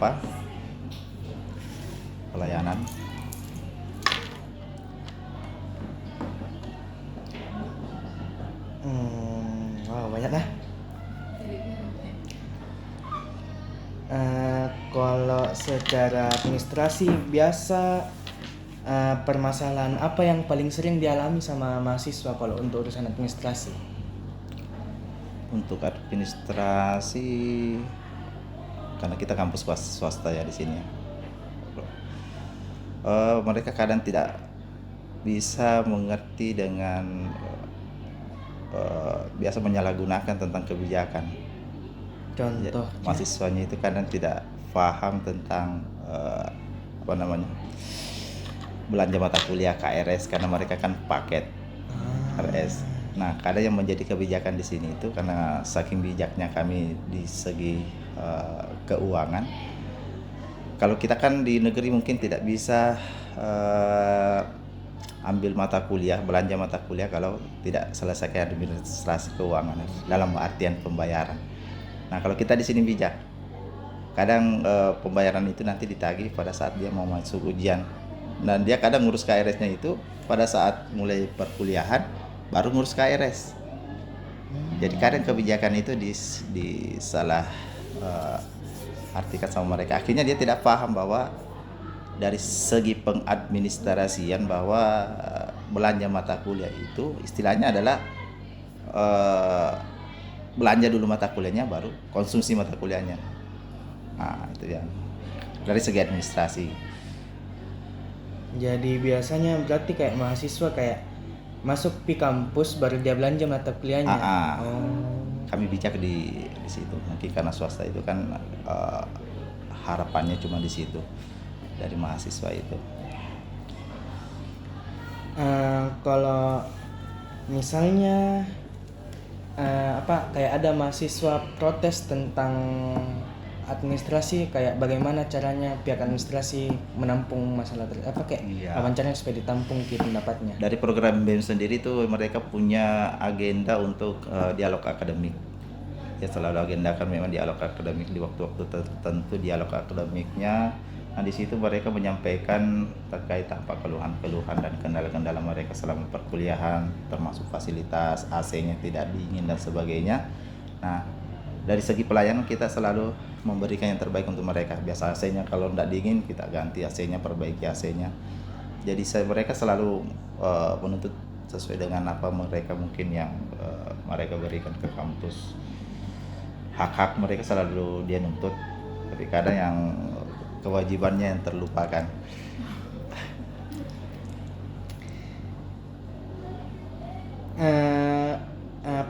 apa pelayanan. Wow, banyak lah. Kalau secara administrasi biasa, permasalahan apa yang paling sering dialami sama mahasiswa kalau untuk urusan administrasi? Untuk administrasi, karena kita kampus swasta ya di sini. Mereka kadang tidak bisa mengerti dengan biasa menyalahgunakan tentang kebijakan. Ya, Contoh, mahasiswanya itu kadang tidak paham tentang belanja mata kuliah KRS, karena mereka kan paket KRS. Nah, kadang yang menjadi kebijakan di sini itu karena saking bijaknya kami di segi keuangan. Kalau kita kan di negeri mungkin tidak bisa ambil mata kuliah, belanja mata kuliah kalau tidak selesaikan administrasi keuangan dalam artian pembayaran. Nah, kalau kita di sini bijak, kadang pembayaran itu nanti ditagih pada saat dia mau masuk ujian. Dan dia kadang ngurus KRS-nya itu pada saat mulai perkuliahan baru ngurus KRS. Jadi kadang kebijakan itu disalah artikan sama mereka. Akhirnya dia tidak paham bahwa dari segi pengadministrasian bahwa belanja mata kuliah itu istilahnya adalah belanja dulu mata kuliahnya baru konsumsi mata kuliahnya. Nah, itu ya dari segi administrasi. jadi biasanya berarti kayak mahasiswa kayak masuk di kampus baru dia belanja mata kuliahnya. Kami bijak di situ. Mungkin karena swasta itu kan harapannya cuma di situ dari mahasiswa itu. Kalau misalnya kayak ada mahasiswa protes tentang administrasi, kayak bagaimana caranya pihak administrasi menampung masalah Iya. wawancaranya supaya ditampung pendapatnya. Dari program BEM sendiri itu mereka punya agenda untuk dialog akademik. Ya, selalu agendakan memang dialog akademik di waktu-waktu tertentu, dialog akademiknya. Nah, di situ mereka menyampaikan terkait apa keluhan-keluhan dan kendala-kendala mereka selama perkuliahan, termasuk fasilitas AC-nya tidak dingin dan sebagainya. Nah, dari segi pelayanan kita selalu memberikan yang terbaik untuk mereka. Biasa AC-nya kalau tidak dingin kita ganti AC-nya, perbaiki AC-nya. Jadi mereka selalu menuntut sesuai dengan apa mereka mungkin yang mereka berikan ke kampus. Hak-hak mereka selalu dia nuntut, tapi kadang yang kewajibannya yang terlupakan.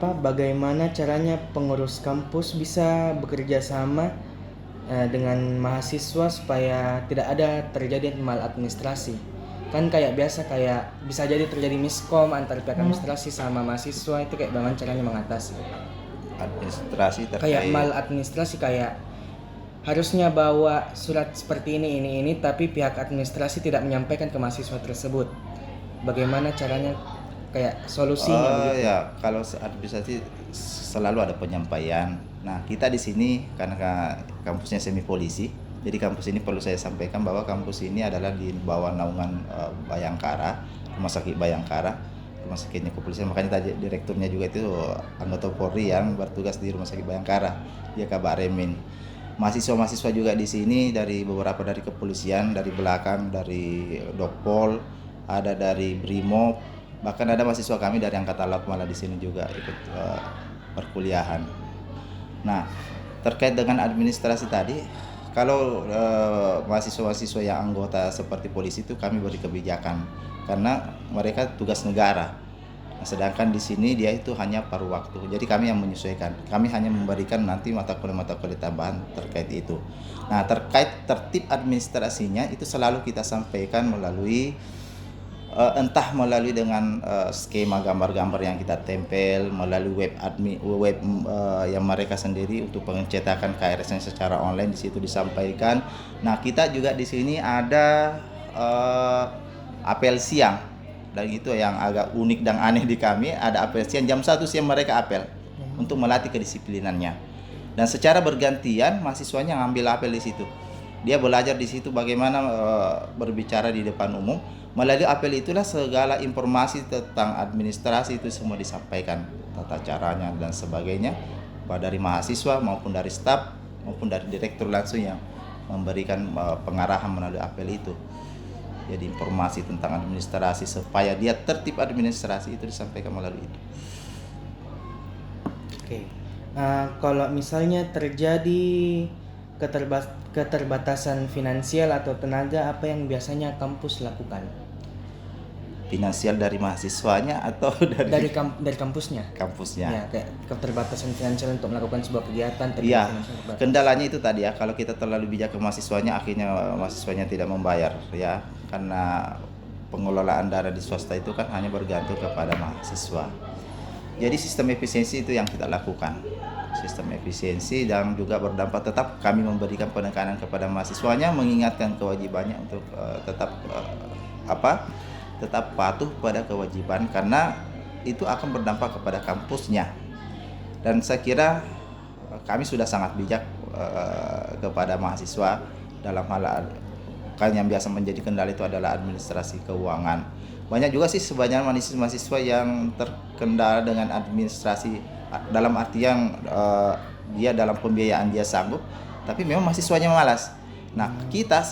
Bagaimana caranya pengurus kampus bisa bekerja sama dengan mahasiswa supaya tidak ada terjadi maladministrasi? Kan kayak biasa kayak bisa jadi terjadi miskom antara pihak administrasi sama mahasiswa, itu kayak bagaimana caranya mengatasi? Administrasi terkait Kayak maladministrasi, kayak harusnya bawa surat seperti ini, tapi pihak administrasi tidak menyampaikan ke mahasiswa tersebut. Bagaimana caranya, kayak solusinya begitu? Ya, kalau administrasi selalu ada penyampaian. Nah, kita di sini karena kampusnya semi polisi, jadi kampus ini perlu saya sampaikan bahwa kampus ini adalah di bawah naungan Bayangkara, Rumah Sakit Bayangkara, rumah sakitnya kepolisian. Makanya tadi direkturnya juga itu anggota Polri yang bertugas di Rumah Sakit Bayangkara, dia Kabar Remin. Mahasiswa-mahasiswa juga di sini dari beberapa dari kepolisian, dari belakang, dari Dokpol, ada dari Brimob, bahkan ada mahasiswa kami dari Angkatan Laut malah di sini juga ikut perkuliahan. Nah, terkait dengan administrasi tadi, kalau mahasiswa-mahasiswa yang anggota seperti polisi itu kami beri kebijakan karena mereka tugas negara. Nah, sedangkan di sini dia itu hanya paruh waktu. Jadi kami yang menyesuaikan. Kami hanya memberikan nanti mata kuliah tambahan terkait itu. Nah, terkait tertib administrasinya itu selalu kita sampaikan melalui entah melalui dengan skema gambar-gambar yang kita tempel, melalui web yang mereka sendiri untuk pencetakan KRS-nya secara online, di situ disampaikan. Nah, kita juga di sini ada apel siang, dan itu yang agak unik dan aneh di kami, ada apel siang jam 1 siang mereka apel untuk melatih kedisiplinannya. Dan secara bergantian mahasiswanya ngambil apel di situ. Dia belajar di situ bagaimana berbicara di depan umum. Melalui apel itulah segala informasi tentang administrasi itu semua disampaikan, tata caranya dan sebagainya, baik dari mahasiswa maupun dari staf maupun dari direktur langsung yang memberikan pengarahan melalui apel itu. Jadi informasi tentang administrasi supaya dia tertib administrasi itu disampaikan melalui itu. Oke. Kalau misalnya terjadi keterbatasan finansial atau tenaga, apa yang biasanya kampus lakukan? Finansial dari mahasiswanya atau Dari kampusnya? kampusnya? Ya, kayak keterbatasan finansial untuk melakukan sebuah kegiatan, tapi Iya, finansial terbatas. kendalanya itu tadi ya, kalau kita terlalu bijak ke mahasiswanya, akhirnya mahasiswanya tidak membayar ya, karena pengelolaan dana di swasta itu kan hanya bergantung kepada mahasiswa. Jadi sistem efisiensi itu yang kita lakukan, sistem efisiensi, dan juga berdampak tetap kami memberikan penekanan kepada mahasiswanya, mengingatkan kewajibannya untuk tetap patuh pada kewajiban, karena itu akan berdampak kepada kampusnya. Dan saya kira kami sudah sangat bijak kepada mahasiswa dalam hal kan yang biasa menjadi kendala itu adalah administrasi keuangan. Banyak juga sih sebanyak mahasiswa yang terkendala dengan administrasi, dalam artian dia dalam pembiayaan dia sanggup, tapi memang mahasiswanya malas. Nah, kita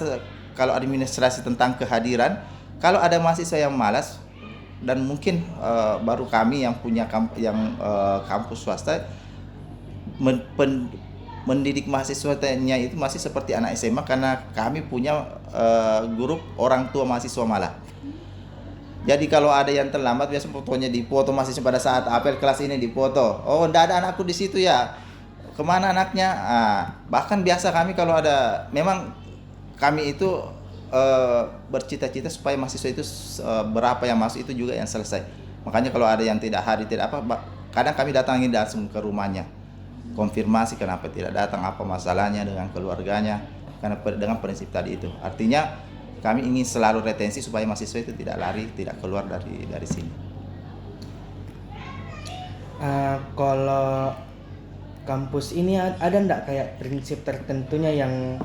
kalau administrasi tentang kehadiran, kalau ada mahasiswa yang malas, dan mungkin baru kami yang punya kampus swasta mendidik mahasiswanya itu masih seperti anak SMA, karena kami punya grup orang tua mahasiswa malah. Jadi kalau ada yang terlambat, biasa fotonya dipoto mahasiswa pada saat apel kelas ini dipoto. Oh, enggak ada anakku di situ ya. Kemana anaknya? Bahkan biasa kami kalau ada, memang kami itu bercita-cita supaya mahasiswa itu berapa yang masuk itu juga yang selesai. Makanya kalau ada yang tidak hadir, kadang kami datangi langsung ke rumahnya, konfirmasi kenapa tidak datang, apa masalahnya dengan keluarganya, karena dengan prinsip tadi itu. Artinya kami ingin selalu retensi supaya mahasiswa itu tidak lari, tidak keluar dari sini. Kalau kampus ini ada enggak kayak prinsip tertentunya yang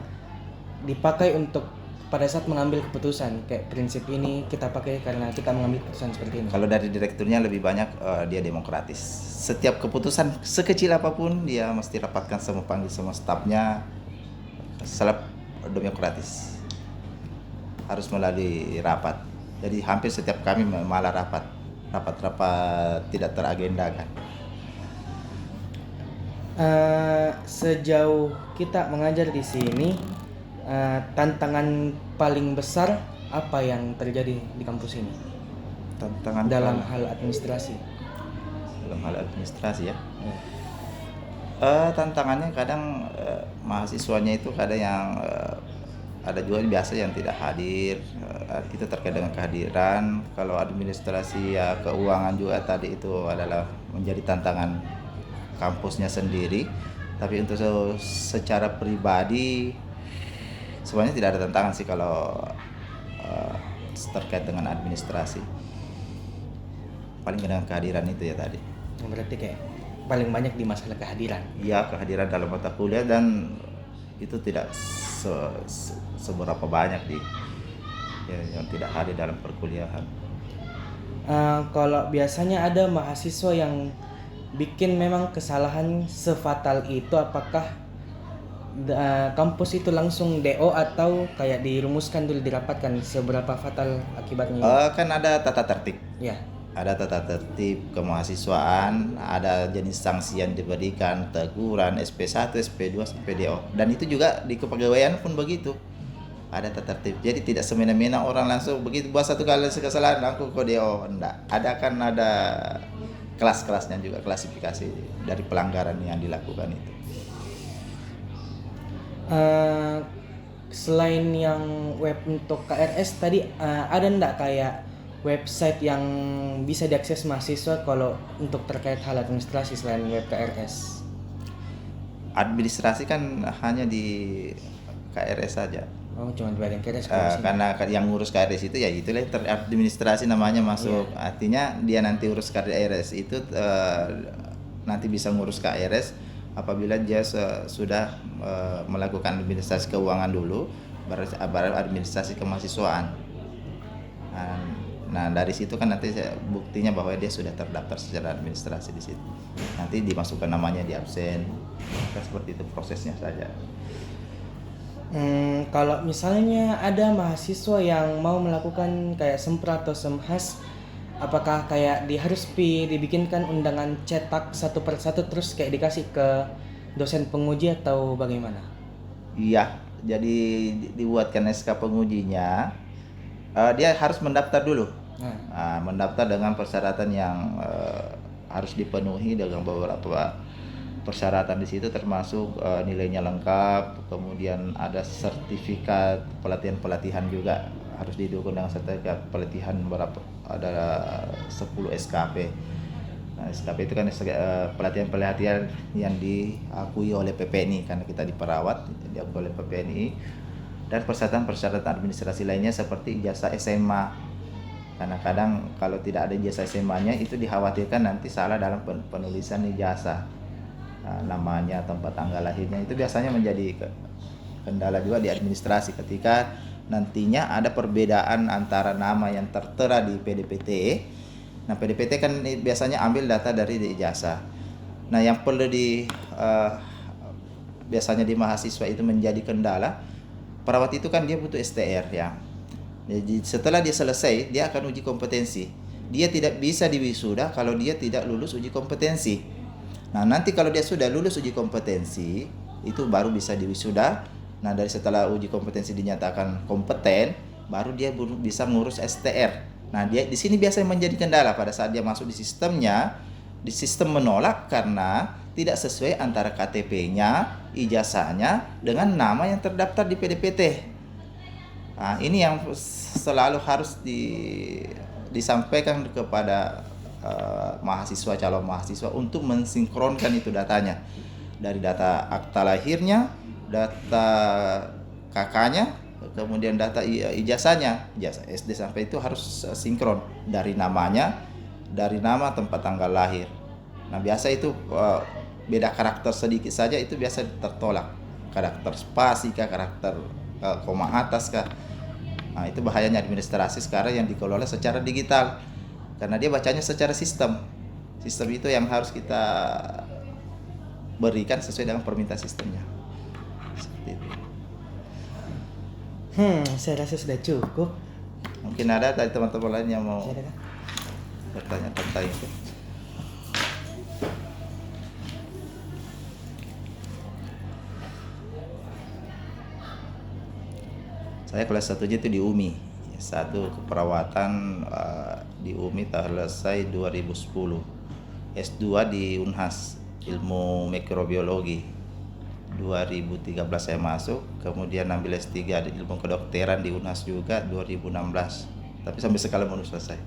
dipakai untuk pada saat mengambil keputusan, kayak prinsip ini kita pakai karena kita mengambil keputusan seperti ini? Kalau dari direkturnya lebih banyak dia demokratis. Setiap keputusan sekecil apapun dia mesti rapatkan panggil semua stafnya, seleb demokratis. Harus melalui rapat. Jadi hampir setiap kami malah rapat tidak teragendakan. Sejauh kita mengajar di sini, tantangan paling besar apa yang terjadi di kampus ini? Tantangan dalam hal administrasi. Dalam hal administrasi ya. Tantangannya kadang mahasiswanya itu kadang yang ada juga biasa yang tidak hadir, itu terkait dengan kehadiran. Kalau administrasi ya keuangan juga tadi itu adalah menjadi tantangan kampusnya sendiri. Tapi untuk secara pribadi sebenarnya tidak ada tantangan sih kalau terkait dengan administrasi. Paling dengan kehadiran itu ya tadi. Berarti kayak paling banyak di masalah kehadiran. Iya, kehadiran dalam mata kuliah, dan itu tidak seberapa banyak yang tidak hadir dalam perkuliahan. Kalau biasanya ada mahasiswa yang bikin memang kesalahan sefatal itu, apakah kampus itu langsung DO atau kayak dirumuskan dulu, dirapatkan seberapa fatal akibatnya? Kan ada tata tertib. Ya. Ada tata tertib kemahasiswaan, ada jenis sanksi yang diberikan, teguran, SP1, SP2, sampai DO. Dan itu juga di kepegawaian pun begitu. Ada tata tertib. Jadi tidak semena-mena orang langsung begitu buat satu kali kesalahan aku ke DO. Enggak. Ada kelas-kelasnya juga, klasifikasi dari pelanggaran yang dilakukan itu. Selain yang web untuk KRS tadi, ada enggak kayak website yang bisa diakses mahasiswa kalau untuk terkait hal administrasi selain web KRS? Administrasi kan hanya di KRS saja. Oh, cuma di bagian KRS. Karena yang ngurus KRS itu ya itulah administrasi namanya masuk. Iya. Artinya dia nanti urus KRS itu nanti bisa ngurus KRS Apabila dia sudah melakukan administrasi keuangan dulu, baru administrasi kemahasiswaan. Nah, dari situ kan nanti buktinya bahwa dia sudah terdaftar secara administrasi di situ. Nanti dimasukkan namanya di absen. Kan seperti itu prosesnya saja. Kalau misalnya ada mahasiswa yang mau melakukan kayak sempra atau semhas, apakah kayak dibikinkan undangan cetak satu per satu terus kayak dikasih ke dosen penguji atau bagaimana? Iya, jadi dibuatkan SK pengujinya. Dia harus mendaftar dulu. Mendaftar dengan persyaratan yang harus dipenuhi dengan beberapa persyaratan di situ, termasuk nilainya lengkap, kemudian ada sertifikat pelatihan juga harus didukung dengan sertifikat pelatihan berapa, ada 10 SKP. Nah, SKP itu kan pelatihan-pelatihan yang diakui oleh PPNI karena kita diperawat, diakui oleh PPNI, dan persyaratan-persyaratan administrasi lainnya seperti ijazah SMA. Karena kadang kalau tidak ada ijazah SMA-nya itu dikhawatirkan nanti salah dalam penulisan ijazah. Namanya, tempat tanggal lahirnya itu biasanya menjadi kendala juga di administrasi ketika nantinya ada perbedaan antara nama yang tertera di PDPT. Nah, PDPT kan biasanya ambil data dari ijazah. Nah, yang perlu biasanya di mahasiswa itu menjadi kendala, perawat itu kan dia butuh STR ya. Jadi setelah dia selesai, dia akan uji kompetensi. Dia tidak bisa diwisuda kalau dia tidak lulus uji kompetensi. Nah, nanti kalau dia sudah lulus uji kompetensi, itu baru bisa diwisuda. Nah, dari setelah uji kompetensi dinyatakan kompeten, baru dia bisa ngurus STR. Nah, dia di sini biasanya menjadi kendala pada saat dia masuk di sistemnya, di sistem menolak karena tidak sesuai antara KTP-nya, ijazahnya dengan nama yang terdaftar di PDPT. Nah, ini yang selalu harus disampaikan kepada mahasiswa, calon mahasiswa untuk mensinkronkan itu datanya, dari data akta lahirnya, data kakaknya, kemudian data ijazahnya, ijazah SD sampai itu harus sinkron dari namanya, dari nama, tempat tanggal lahir. Nah, biasa itu beda karakter sedikit saja itu biasa tertolak, karakter spasi kah, karakter koma atas kah. Nah, itu bahayanya administrasi sekarang yang dikelola secara digital. Karena dia bacanya secara sistem. Sistem itu yang harus kita berikan sesuai dengan permintaan sistemnya. Seperti itu. Saya rasa sudah cukup. Mungkin ada dari teman-teman lain yang mau Saya ada. bertanya tentang itu. Saya kelas 1 itu di UMI. Satu keperawatan di UMI selesai 2010. S2 di Unhas, ilmu mikrobiologi. 2013 saya masuk, kemudian ambil S3 di ilmu kedokteran di Unhas juga 2016. Tapi sampai sekarang belum selesai.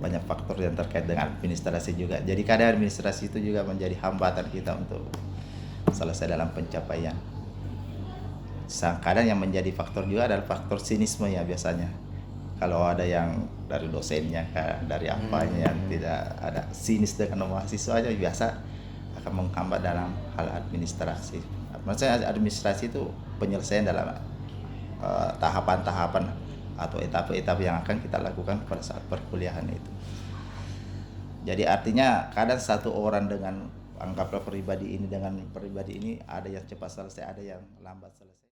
Banyak faktor yang terkait dengan administrasi juga. Jadi kadang administrasi itu juga menjadi hambatan kita untuk selesai dalam pencapaian. Kadang yang menjadi faktor juga adalah faktor sinisme ya biasanya. Kalau ada yang dari dosennya, dari apanya yang tidak ada sinis dengan mahasiswanya, biasa akan menghambat dalam hal administrasi. Maksudnya administrasi itu penyelesaian dalam tahapan-tahapan atau etapa-etapa yang akan kita lakukan pada saat perkuliahan itu. Jadi artinya kadang satu orang dengan anggaplah pribadi ini dengan pribadi ini ada yang cepat selesai, ada yang lambat selesai.